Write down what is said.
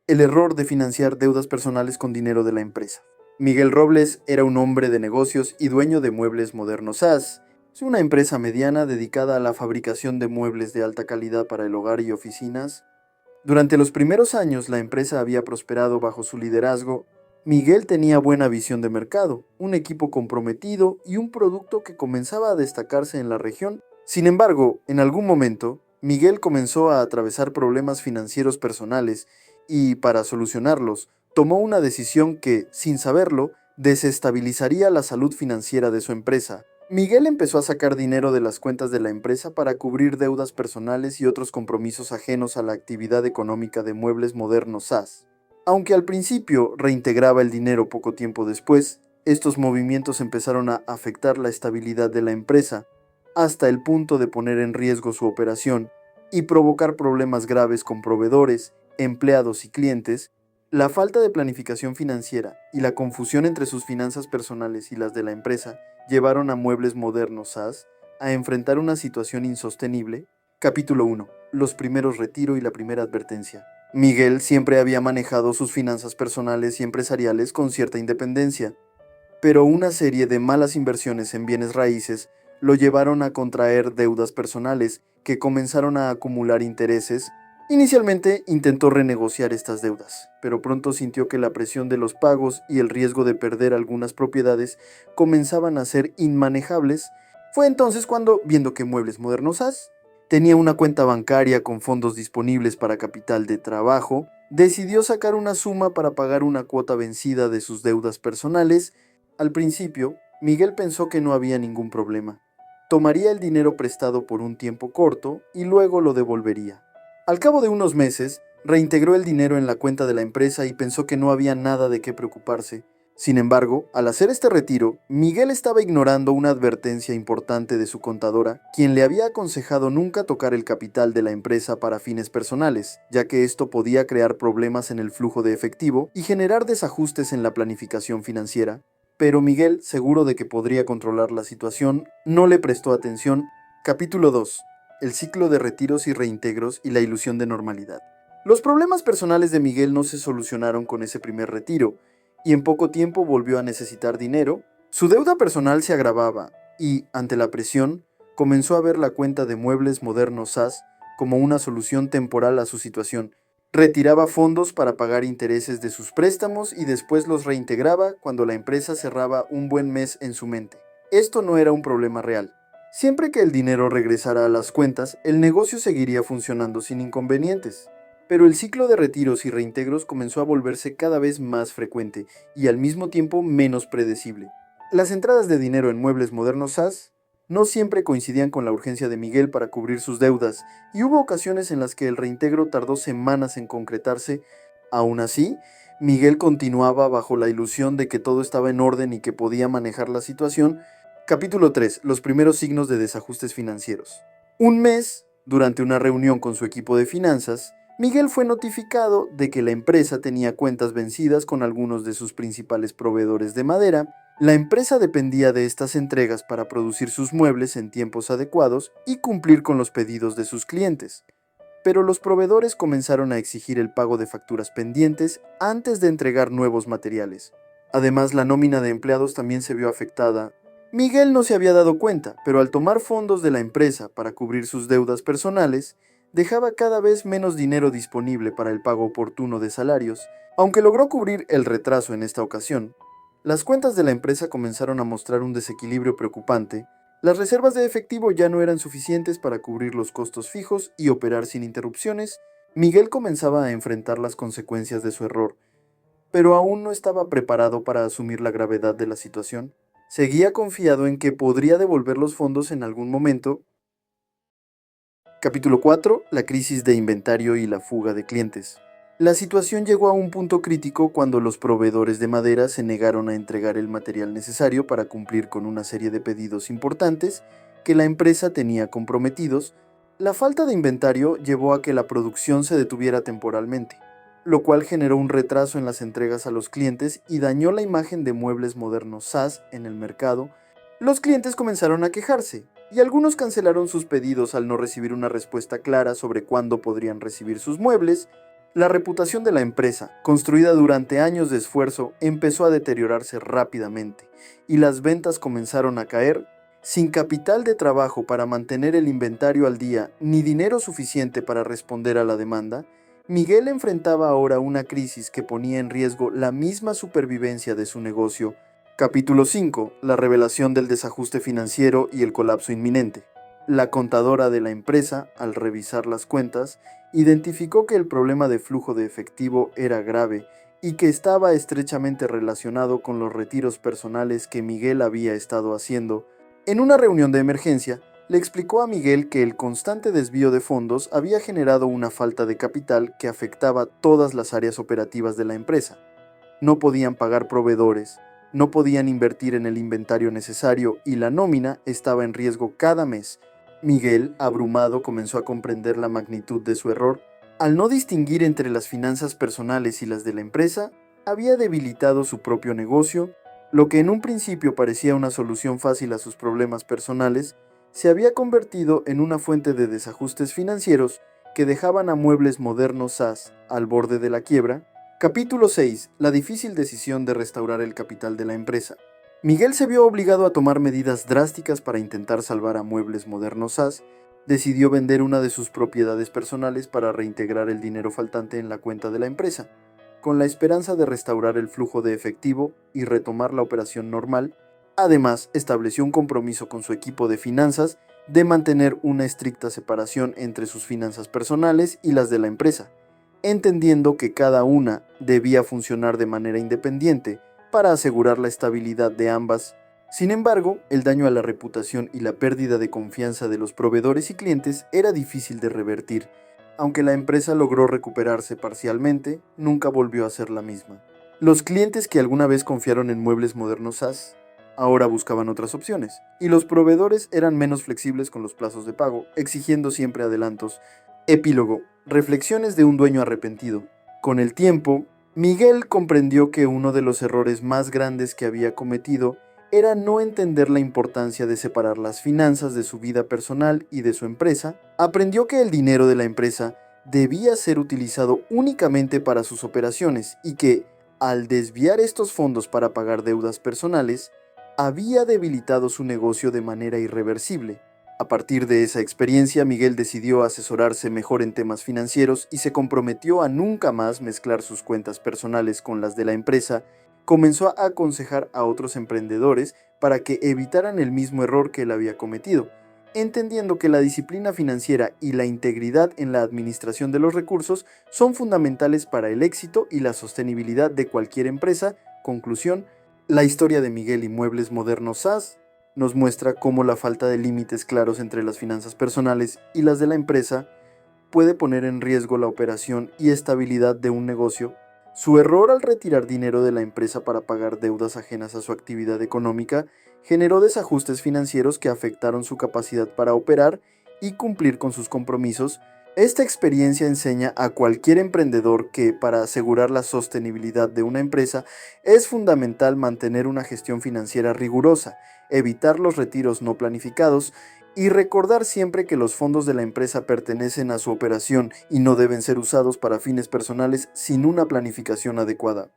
El error de financiar deudas personales con dinero de la empresa. Miguel Robles era un hombre de negocios y dueño de Muebles Modernos SAS, es una empresa mediana dedicada a la fabricación de muebles de alta calidad para el hogar y oficinas. Durante los primeros años la empresa había prosperado bajo su liderazgo. Miguel tenía buena visión de mercado, un equipo comprometido y un producto que comenzaba a destacarse en la región. Sin embargo, en algún momento, Miguel comenzó a atravesar problemas financieros personales y, para solucionarlos, tomó una decisión que, sin saberlo, desestabilizaría la salud financiera de su empresa. Miguel empezó a sacar dinero de las cuentas de la empresa para cubrir deudas personales y otros compromisos ajenos a la actividad económica de Muebles Modernos SAS. Aunque al principio reintegraba el dinero poco tiempo después, estos movimientos empezaron a afectar la estabilidad de la empresa, hasta el punto de poner en riesgo su operación y provocar problemas graves con proveedores, empleados y clientes. La falta de planificación financiera y la confusión entre sus finanzas personales y las de la empresa llevaron a Muebles Modernos SAS a enfrentar una situación insostenible. Capítulo 1. Los primeros retiro y la primera advertencia. Miguel siempre había manejado sus finanzas personales y empresariales con cierta independencia, pero una serie de malas inversiones en bienes raíces lo llevaron a contraer deudas personales que comenzaron a acumular intereses. Inicialmente intentó renegociar estas deudas, pero pronto sintió que la presión de los pagos y el riesgo de perder algunas propiedades comenzaban a ser inmanejables. Fue entonces cuando, viendo que Muebles Modernos SAS tenía una cuenta bancaria con fondos disponibles para capital de trabajo, decidió sacar una suma para pagar una cuota vencida de sus deudas personales. Al principio, Miguel pensó que no había ningún problema. Tomaría el dinero prestado por un tiempo corto y luego lo devolvería. Al cabo de unos meses, reintegró el dinero en la cuenta de la empresa y pensó que no había nada de qué preocuparse. Sin embargo, al hacer este retiro, Miguel estaba ignorando una advertencia importante de su contadora, quien le había aconsejado nunca tocar el capital de la empresa para fines personales, ya que esto podía crear problemas en el flujo de efectivo y generar desajustes en la planificación financiera. Pero Miguel, seguro de que podría controlar la situación, no le prestó atención. Capítulo 2. El ciclo de retiros y reintegros y la ilusión de normalidad. Los problemas personales de Miguel no se solucionaron con ese primer retiro, y en poco tiempo volvió a necesitar dinero. Su deuda personal se agravaba, y, ante la presión, comenzó a ver la cuenta de Muebles Modernos SAS como una solución temporal a su situación. Retiraba fondos para pagar intereses de sus préstamos y después los reintegraba cuando la empresa cerraba un buen mes en su mente. Esto no era un problema real. Siempre que el dinero regresara a las cuentas, el negocio seguiría funcionando sin inconvenientes. Pero el ciclo de retiros y reintegros comenzó a volverse cada vez más frecuente y al mismo tiempo menos predecible. Las entradas de dinero en Muebles Modernos SAS no siempre coincidían con la urgencia de Miguel para cubrir sus deudas, y hubo ocasiones en las que el reintegro tardó semanas en concretarse. Aún así, Miguel continuaba bajo la ilusión de que todo estaba en orden y que podía manejar la situación. Capítulo 3. Los primeros signos de desajustes financieros. Un mes, durante una reunión con su equipo de finanzas, Miguel fue notificado de que la empresa tenía cuentas vencidas con algunos de sus principales proveedores de madera. La empresa dependía de estas entregas para producir sus muebles en tiempos adecuados y cumplir con los pedidos de sus clientes. Pero los proveedores comenzaron a exigir el pago de facturas pendientes antes de entregar nuevos materiales. Además, la nómina de empleados también se vio afectada. Miguel no se había dado cuenta, pero al tomar fondos de la empresa para cubrir sus deudas personales, dejaba cada vez menos dinero disponible para el pago oportuno de salarios. Aunque logró cubrir el retraso en esta ocasión, las cuentas de la empresa comenzaron a mostrar un desequilibrio preocupante. Las reservas de efectivo ya no eran suficientes para cubrir los costos fijos y operar sin interrupciones. Miguel comenzaba a enfrentar las consecuencias de su error, pero aún no estaba preparado para asumir la gravedad de la situación. Seguía confiado en que podría devolver los fondos en algún momento. Capítulo 4. La crisis de inventario y la fuga de clientes. La situación llegó a un punto crítico cuando los proveedores de madera se negaron a entregar el material necesario para cumplir con una serie de pedidos importantes que la empresa tenía comprometidos. La falta de inventario llevó a que la producción se detuviera temporalmente, lo cual generó un retraso en las entregas a los clientes y dañó la imagen de Muebles Modernos SAS en el mercado. Los clientes comenzaron a quejarse, y algunos cancelaron sus pedidos al no recibir una respuesta clara sobre cuándo podrían recibir sus muebles. La reputación de la empresa, construida durante años de esfuerzo, empezó a deteriorarse rápidamente y las ventas comenzaron a caer. Sin capital de trabajo para mantener el inventario al día ni dinero suficiente para responder a la demanda, Miguel enfrentaba ahora una crisis que ponía en riesgo la misma supervivencia de su negocio. Capítulo 5. La revelación del desajuste financiero y el colapso inminente. La contadora de la empresa, al revisar las cuentas, identificó que el problema de flujo de efectivo era grave y que estaba estrechamente relacionado con los retiros personales que Miguel había estado haciendo. En una reunión de emergencia, le explicó a Miguel que el constante desvío de fondos había generado una falta de capital que afectaba todas las áreas operativas de la empresa. No podían pagar proveedores, no podían invertir en el inventario necesario y la nómina estaba en riesgo cada mes. Miguel, abrumado, comenzó a comprender la magnitud de su error. Al no distinguir entre las finanzas personales y las de la empresa, había debilitado su propio negocio. Lo que en un principio parecía una solución fácil a sus problemas personales, se había convertido en una fuente de desajustes financieros que dejaban a Muebles Modernos SAS al borde de la quiebra. Capítulo 6. La difícil decisión de restaurar el capital de la empresa. Miguel se vio obligado a tomar medidas drásticas para intentar salvar a Muebles Modernos SAS. Decidió vender una de sus propiedades personales para reintegrar el dinero faltante en la cuenta de la empresa, con la esperanza de restaurar el flujo de efectivo y retomar la operación normal. Además, estableció un compromiso con su equipo de finanzas de mantener una estricta separación entre sus finanzas personales y las de la empresa, entendiendo que cada una debía funcionar de manera independiente para asegurar la estabilidad de ambas. Sin embargo, el daño a la reputación y la pérdida de confianza de los proveedores y clientes era difícil de revertir. Aunque la empresa logró recuperarse parcialmente, nunca volvió a ser la misma. Los clientes que alguna vez confiaron en Muebles Modernos SAS ahora buscaban otras opciones, y los proveedores eran menos flexibles con los plazos de pago, exigiendo siempre adelantos. Epílogo. Reflexiones de un dueño arrepentido. Con el tiempo, Miguel comprendió que uno de los errores más grandes que había cometido era no entender la importancia de separar las finanzas de su vida personal y de su empresa. Aprendió que el dinero de la empresa debía ser utilizado únicamente para sus operaciones y que, al desviar estos fondos para pagar deudas personales, había debilitado su negocio de manera irreversible. A partir de esa experiencia, Miguel decidió asesorarse mejor en temas financieros y se comprometió a nunca más mezclar sus cuentas personales con las de la empresa. Comenzó a aconsejar a otros emprendedores para que evitaran el mismo error que él había cometido, entendiendo que la disciplina financiera y la integridad en la administración de los recursos son fundamentales para el éxito y la sostenibilidad de cualquier empresa. Conclusión: la historia de Miguel y Muebles Modernos SAS nos muestra cómo la falta de límites claros entre las finanzas personales y las de la empresa puede poner en riesgo la operación y estabilidad de un negocio. Su error al retirar dinero de la empresa para pagar deudas ajenas a su actividad económica generó desajustes financieros que afectaron su capacidad para operar y cumplir con sus compromisos. Esta experiencia enseña a cualquier emprendedor que, para asegurar la sostenibilidad de una empresa, es fundamental mantener una gestión financiera rigurosa, evitar los retiros no planificados y recordar siempre que los fondos de la empresa pertenecen a su operación y no deben ser usados para fines personales sin una planificación adecuada.